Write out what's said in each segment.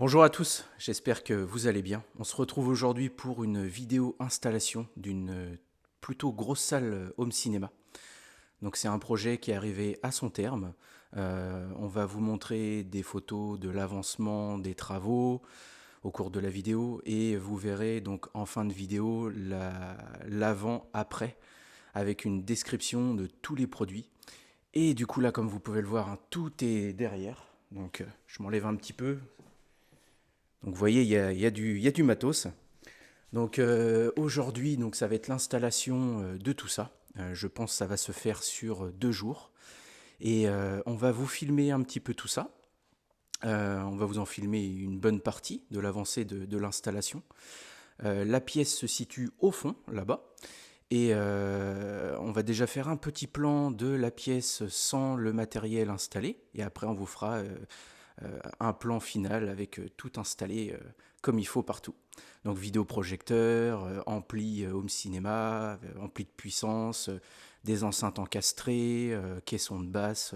Bonjour à tous, j'espère que vous allez bien. On se retrouve aujourd'hui pour une vidéo installation d'une plutôt grosse salle home cinéma. Donc c'est un projet qui est arrivé à son terme. On va vous montrer des photos de l'avancement des travaux au cours de la vidéo et vous verrez donc en fin de vidéo l'avant-après avec une description de tous les produits. Et du coup là, comme vous pouvez le voir, hein, tout est derrière. Donc je m'enlève un petit peu. Donc vous voyez, il y a du matos. Donc aujourd'hui, donc ça va être l'installation de tout ça. Je pense que ça va se faire sur 2 jours. Et on va vous filmer un petit peu tout ça. On va vous en filmer une bonne partie de l'avancée de l'installation. La pièce se situe au fond, là-bas. Et on va déjà faire un petit plan de la pièce sans le matériel installé. Et après, on vous fera un plan final avec tout installé comme il faut partout. Donc vidéoprojecteur, ampli home cinéma, ampli de puissance, des enceintes encastrées, caisson de basse,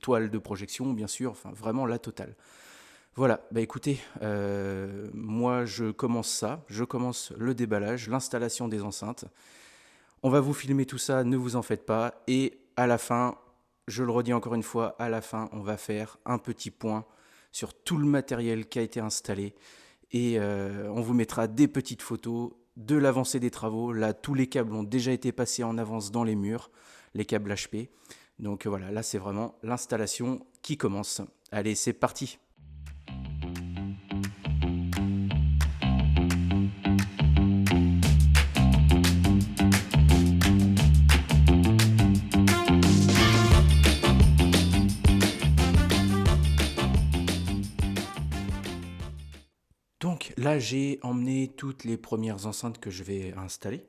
toile de projection bien sûr, enfin vraiment la totale. Voilà, bah écoutez, moi je commence le déballage, l'installation des enceintes. On va vous filmer tout ça, ne vous en faites pas. Et à la fin, je le redis encore une fois, à la fin, on va faire un petit point sur tout le matériel qui a été installé. Et on vous mettra des petites photos de l'avancée des travaux. Là, tous les câbles ont déjà été passés en avance dans les murs, les câbles HP. Donc voilà, là, c'est vraiment l'installation qui commence. Allez, c'est parti! Donc là, j'ai emmené toutes les premières enceintes que je vais installer.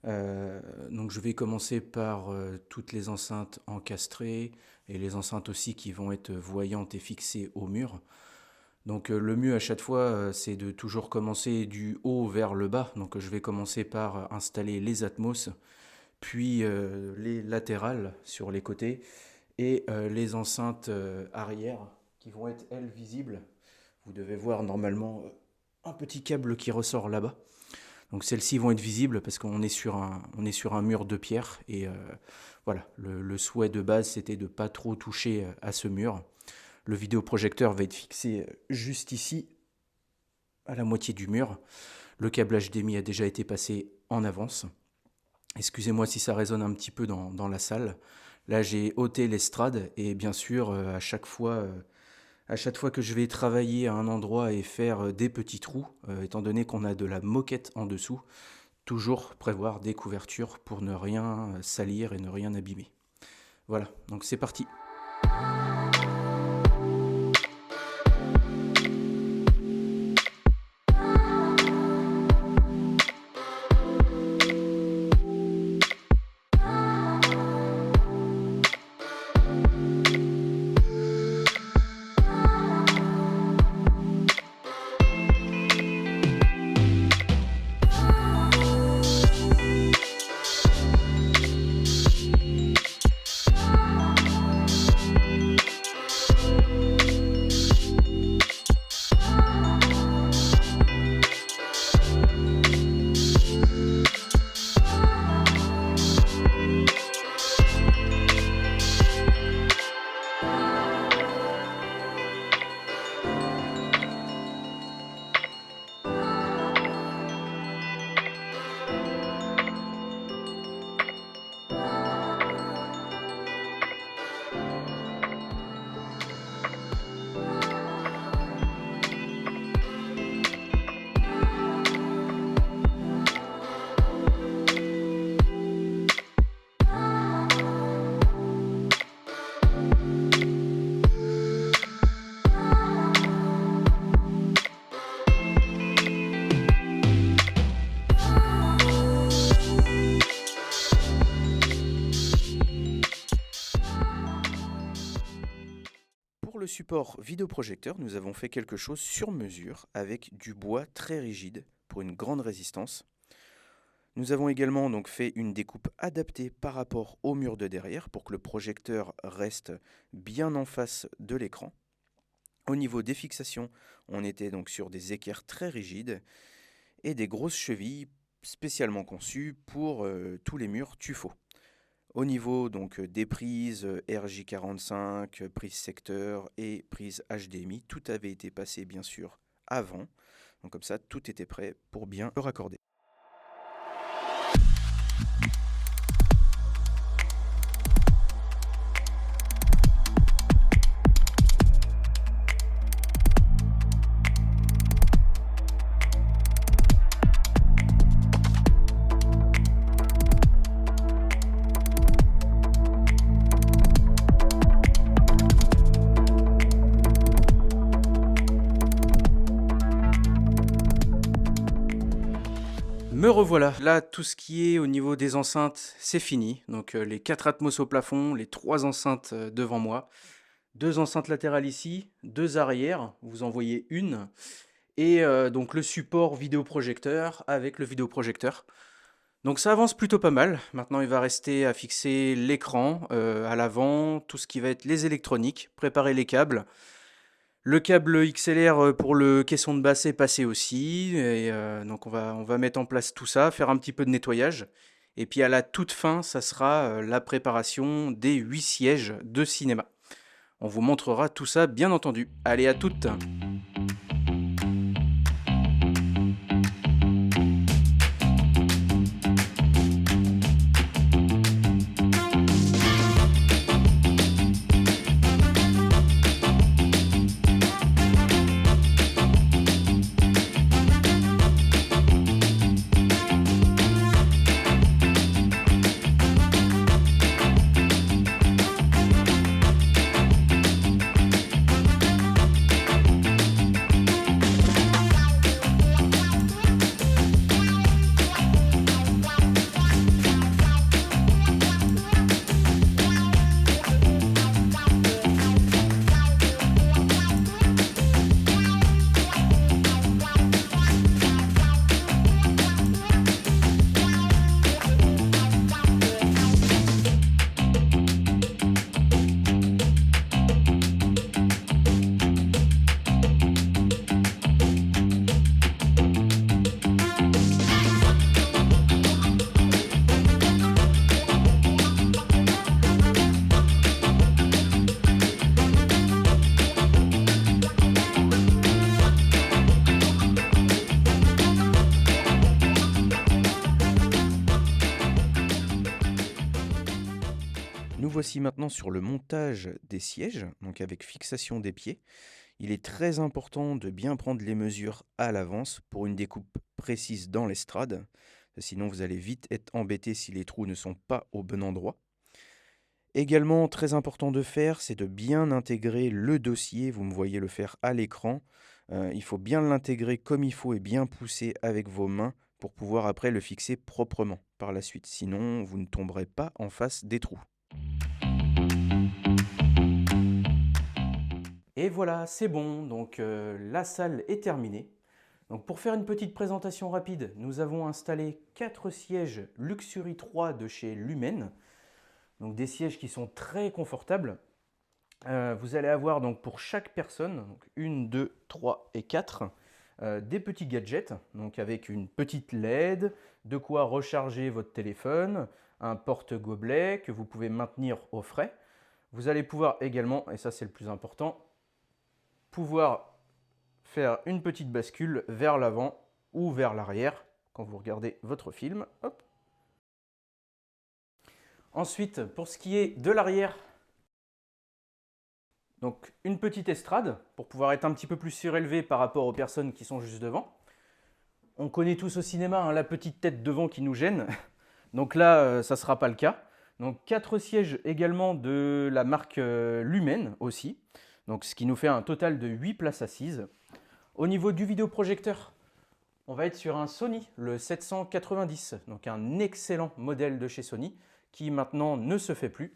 Donc je vais commencer par toutes les enceintes encastrées et les enceintes aussi qui vont être voyantes et fixées au mur. Donc le mieux à chaque fois, c'est de toujours commencer du haut vers le bas. Donc je vais commencer par installer les Atmos, puis les latérales sur les côtés et les enceintes arrière qui vont être elles visibles. Vous devez voir normalement un petit câble qui ressort là-bas. Donc celles-ci vont être visibles parce qu'on est on est sur un mur de pierre et voilà, le souhait de base c'était de ne pas trop toucher à ce mur. Le vidéoprojecteur va être fixé juste ici, à la moitié du mur. Le câble HDMI a déjà été passé en avance. Excusez-moi si ça résonne un petit peu dans la salle. Là j'ai ôté l'estrade et bien sûr à chaque fois que je vais travailler à un endroit et faire des petits trous, étant donné qu'on a de la moquette en dessous, toujours prévoir des couvertures pour ne rien salir et ne rien abîmer. Voilà, donc c'est parti. Pour le support vidéoprojecteur, nous avons fait quelque chose sur mesure avec du bois très rigide pour une grande résistance. Nous avons également donc fait une découpe adaptée par rapport au mur de derrière pour que le projecteur reste bien en face de l'écran. Au niveau des fixations, on était donc sur des équerres très rigides et des grosses chevilles spécialement conçues pour tous les murs tuffeau. Au niveau donc des prises RJ45, prise secteur et prise HDMI, tout avait été passé bien sûr avant. Donc comme ça, tout était prêt pour bien le raccorder. Me revoilà. Là, tout ce qui est au niveau des enceintes, c'est fini. Donc les 4 Atmos au plafond, les 3 enceintes devant moi, 2 enceintes latérales ici, 2 arrière, vous en voyez une, et donc le support vidéoprojecteur avec le vidéoprojecteur. Donc ça avance plutôt pas mal. Maintenant, il va rester à fixer l'écran à l'avant, tout ce qui va être les électroniques, préparer les câbles. Le câble XLR pour le caisson de basse est passé aussi, et donc on va mettre en place tout ça, faire un petit peu de nettoyage. Et puis à la toute fin, ça sera la préparation des 8 sièges de cinéma. On vous montrera tout ça, bien entendu. Allez, à toutes! Nous voici maintenant sur le montage des sièges, donc avec fixation des pieds. Il est très important de bien prendre les mesures à l'avance pour une découpe précise dans l'estrade. Sinon, vous allez vite être embêté si les trous ne sont pas au bon endroit. Également, très important de faire, c'est de bien intégrer le dossier. Vous me voyez le faire à l'écran. Il faut bien l'intégrer comme il faut et bien pousser avec vos mains pour pouvoir après le fixer proprement par la suite. Sinon, vous ne tomberez pas en face des trous. Et voilà, c'est bon, donc la salle est terminée. Donc pour faire une petite présentation rapide, nous avons installé 4 sièges Luxury 3 de chez Lumen. Donc des sièges qui sont très confortables. Vous allez avoir donc pour chaque personne, donc 1, 2, 3 et 4, des petits gadgets, donc avec une petite LED, de quoi recharger votre téléphone, un porte-gobelet que vous pouvez maintenir au frais. Vous allez pouvoir également, et ça c'est le plus important, pouvoir faire une petite bascule vers l'avant ou vers l'arrière quand vous regardez votre film. Hop. Ensuite, pour ce qui est de l'arrière, donc une petite estrade pour pouvoir être un petit peu plus surélevé par rapport aux personnes qui sont juste devant. On connaît tous au cinéma hein, la petite tête devant qui nous gêne. Donc là, ça ne sera pas le cas. Donc 4 sièges également de la marque Lumen aussi. Donc ce qui nous fait un total de 8 places assises. Au niveau du vidéoprojecteur, on va être sur un Sony, le 790. Donc un excellent modèle de chez Sony qui maintenant ne se fait plus.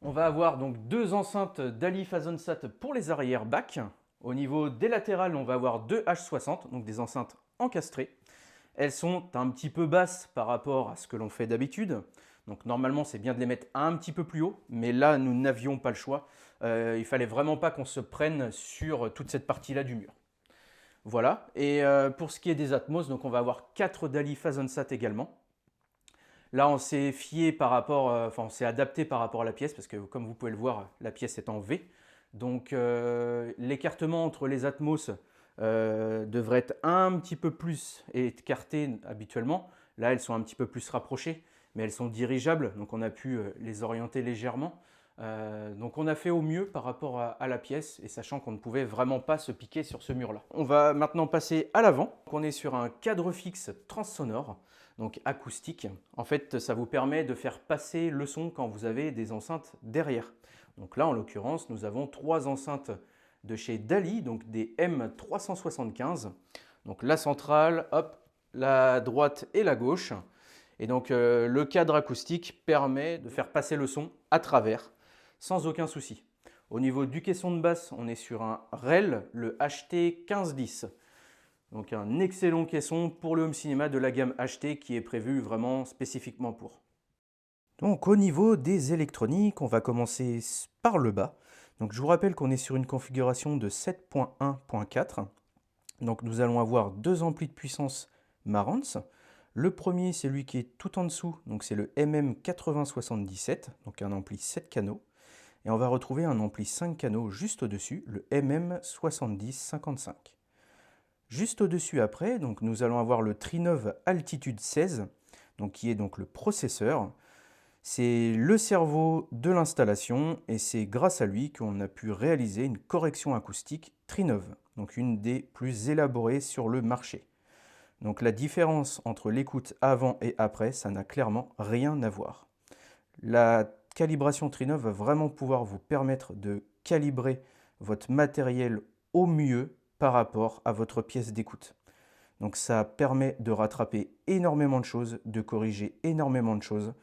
On va avoir donc 2 enceintes Dali Phasonsat pour les arrières back. Au niveau des latérales, on va avoir 2 H60, donc des enceintes encastrées. Elles sont un petit peu basses par rapport à ce que l'on fait d'habitude. Donc normalement, c'est bien de les mettre un petit peu plus haut, mais là, nous n'avions pas le choix. il fallait vraiment pas qu'on se prenne sur toute cette partie-là du mur. Voilà, et pour ce qui est des Atmos, donc on va avoir 4 DALI Phase On-Sat également. Là, on s'est fié par rapport, on s'est adapté par rapport à la pièce, parce que comme vous pouvez le voir, la pièce est en V. Donc l'écartement entre les Atmos devrait être un petit peu plus écarté habituellement. Là, elles sont un petit peu plus rapprochées, mais elles sont dirigeables, donc on a pu les orienter légèrement. Donc on a fait au mieux par rapport à la pièce, et sachant qu'on ne pouvait vraiment pas se piquer sur ce mur-là. On va maintenant passer à l'avant. On est sur un cadre fixe transsonore, donc acoustique. En fait, ça vous permet de faire passer le son quand vous avez des enceintes derrière. Donc là, en l'occurrence, nous avons 3 enceintes de chez DALI, donc des M375. Donc la centrale, hop, la droite et la gauche. Et donc le cadre acoustique permet de faire passer le son à travers, sans aucun souci. Au niveau du caisson de basse, on est sur un REL, le HT 1510. Donc un excellent caisson pour le home cinéma de la gamme HT qui est prévu vraiment spécifiquement pour. Donc au niveau des électroniques, on va commencer par le bas. Donc je vous rappelle qu'on est sur une configuration de 7.1.4. Donc nous allons avoir 2 amplis de puissance Marantz. Le premier, c'est lui qui est tout en dessous, donc c'est le MM8077, donc un ampli 7 canaux. Et on va retrouver un ampli 5 canaux juste au-dessus, le MM7055. Juste au-dessus après, donc nous allons avoir le Trinov Altitude 16, donc qui est donc le processeur. C'est le cerveau de l'installation et c'est grâce à lui qu'on a pu réaliser une correction acoustique Trinov, donc une des plus élaborées sur le marché. Donc la différence entre l'écoute avant et après, ça n'a clairement rien à voir. La calibration Trinov va vraiment pouvoir vous permettre de calibrer votre matériel au mieux par rapport à votre pièce d'écoute. Donc ça permet de rattraper énormément de choses, de corriger énormément de choses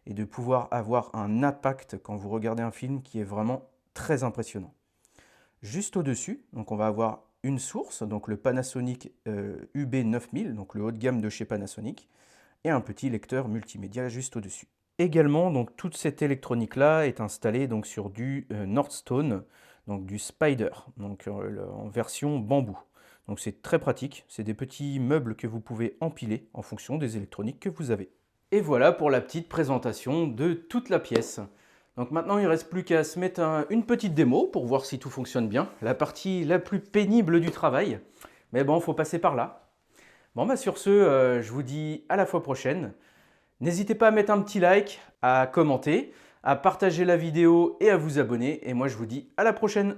et de pouvoir avoir un impact quand vous regardez un film qui est vraiment très impressionnant. Juste au-dessus, donc on va avoir une source, donc le Panasonic UB9000, donc le haut de gamme de chez Panasonic, et un petit lecteur multimédia juste au-dessus. Également, donc toute cette électronique-là est installée donc sur du Nordstone, donc du Spider, donc en version bambou. Donc c'est très pratique, c'est des petits meubles que vous pouvez empiler en fonction des électroniques que vous avez. Et voilà pour la petite présentation de toute la pièce. Donc maintenant, il ne reste plus qu'à se mettre une petite démo pour voir si tout fonctionne bien. La partie la plus pénible du travail. Mais bon, il faut passer par là. Bon, bah sur ce, je vous dis à la fois prochaine. N'hésitez pas à mettre un petit like, à commenter, à partager la vidéo et à vous abonner. Et moi, je vous dis à la prochaine.